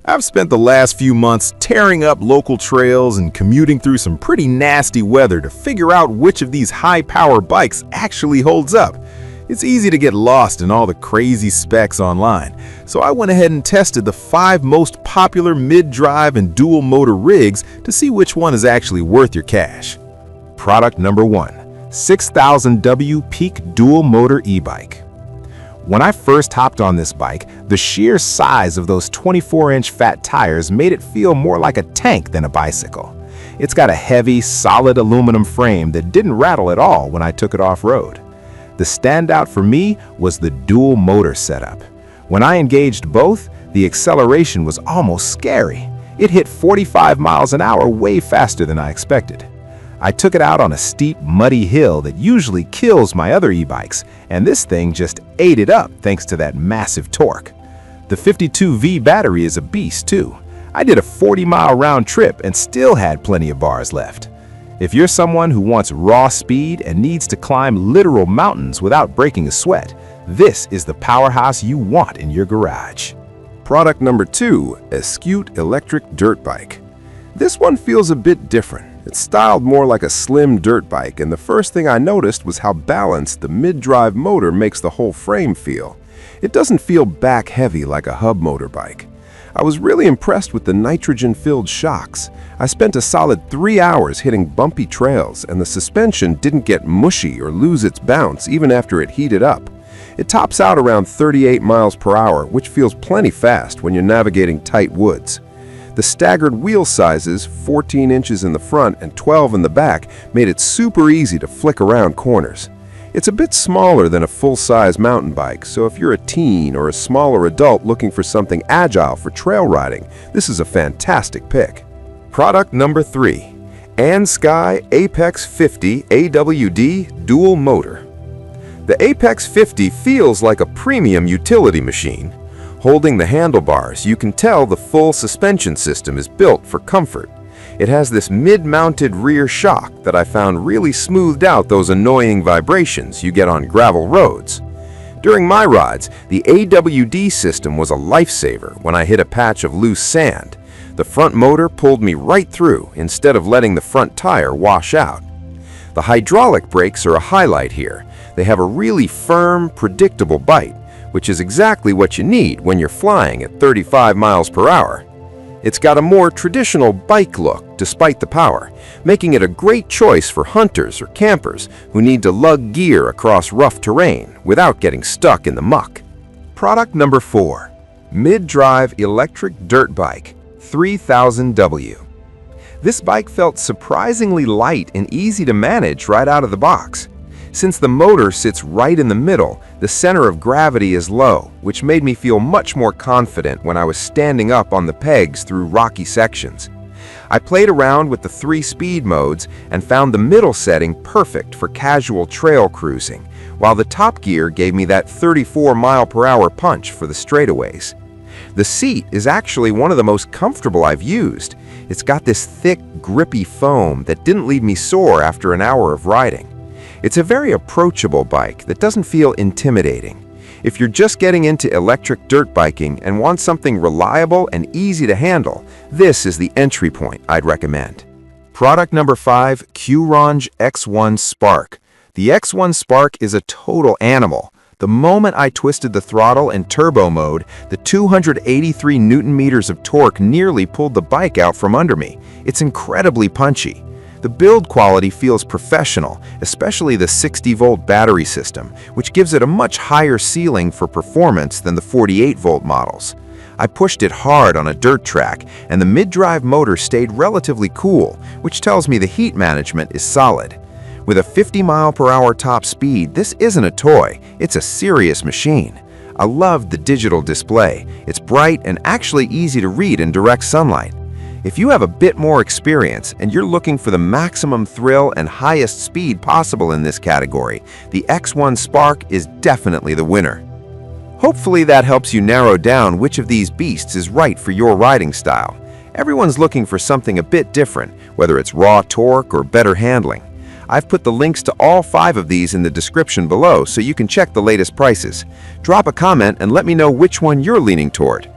I've spent the last few months tearing up local trails and commuting through some pretty nasty weather to figure out which of these high-power bikes actually holds up. It's easy to get lost in all the crazy specs online, so I went ahead and tested the 5 most popular mid-drive and dual-motor rigs to see which one is actually worth your cash. Product number 1. 6000W Peak Dual Motor E-Bike. When I first hopped on this bike, the sheer size of those 24-inch fat tires made it feel more like a tank than a bicycle. It's got a heavy, solid aluminum frame that didn't rattle at all when I took it off-road. The standout for me was the dual motor setup. When I engaged both, the acceleration was almost scary. It hit 45 miles an hour way faster than I expected. I took it out on a steep, muddy hill that usually kills my other e-bikes, and this thing just ate it up thanks to that massive torque. The 52V battery is a beast too. I did a 40-mile round trip and still had plenty of bars left. If you're someone who wants raw speed and needs to climb literal mountains without breaking a sweat, this is the powerhouse you want in your garage. Product number 2, Escute Electric Dirt Bike. This one feels a bit different. It's styled more like a slim dirt bike, and the first thing I noticed was how balanced the mid-drive motor makes the whole frame feel. It doesn't feel back-heavy like a hub motor bike. I was really impressed with the nitrogen-filled shocks. I spent a solid 3 hours hitting bumpy trails, and the suspension didn't get mushy or lose its bounce even after it heated up. It tops out around 38 miles per hour, which feels plenty fast when you're navigating tight woods. The staggered wheel sizes, 14 inches in the front and 12 in the back, made it super easy to flick around corners. It's a bit smaller than a full-size mountain bike, so if you're a teen or a smaller adult looking for something agile for trail riding, this is a fantastic pick. Product number 3. Sky Apex 50 AWD Dual Motor. The Apex 50 feels like a premium utility machine. Holding the handlebars, you can tell the full suspension system is built for comfort. It has this mid-mounted rear shock that I found really smoothed out those annoying vibrations you get on gravel roads. During my rides, the AWD system was a lifesaver when I hit a patch of loose sand. The front motor pulled me right through instead of letting the front tire wash out. The hydraulic brakes are a highlight here. They have a really firm, predictable bite, which is exactly what you need when you're flying at 35 miles per hour. It's got a more traditional bike look despite the power, making it a great choice for hunters or campers who need to lug gear across rough terrain without getting stuck in the muck. Product number 4. Mid-Drive Electric Dirt Bike 3000W. This bike felt surprisingly light and easy to manage right out of the box. Since the motor sits right in the middle, the center of gravity is low, which made me feel much more confident when I was standing up on the pegs through rocky sections. I played around with the 3 speed modes and found the middle setting perfect for casual trail cruising, while the top gear gave me that 34-mile-per-hour punch for the straightaways. The seat is actually one of the most comfortable I've used. It's got this thick, grippy foam that didn't leave me sore after an hour of riding. It's a very approachable bike that doesn't feel intimidating. If you're just getting into electric dirt biking and want something reliable and easy to handle, this is the entry point I'd recommend. Product number 5, Q'Range X1 Spark. The X1 Spark is a total animal. The moment I twisted the throttle in turbo mode, the 283 Newton meters of torque nearly pulled the bike out from under me. It's incredibly punchy. The build quality feels professional, especially the 60-volt battery system, which gives it a much higher ceiling for performance than the 48-volt models. I pushed it hard on a dirt track, and the mid-drive motor stayed relatively cool, which tells me the heat management is solid. With a 50-mile-per-hour top speed, this isn't a toy, it's a serious machine. I loved the digital display. It's bright and actually easy to read in direct sunlight. If you have a bit more experience and you're looking for the maximum thrill and highest speed possible in this category, the X1 Spark is definitely the winner. Hopefully that helps you narrow down which of these beasts is right for your riding style. Everyone's looking for something a bit different, whether it's raw torque or better handling. I've put the links to all 5 of these in the description below so you can check the latest prices. Drop a comment and let me know which one you're leaning toward.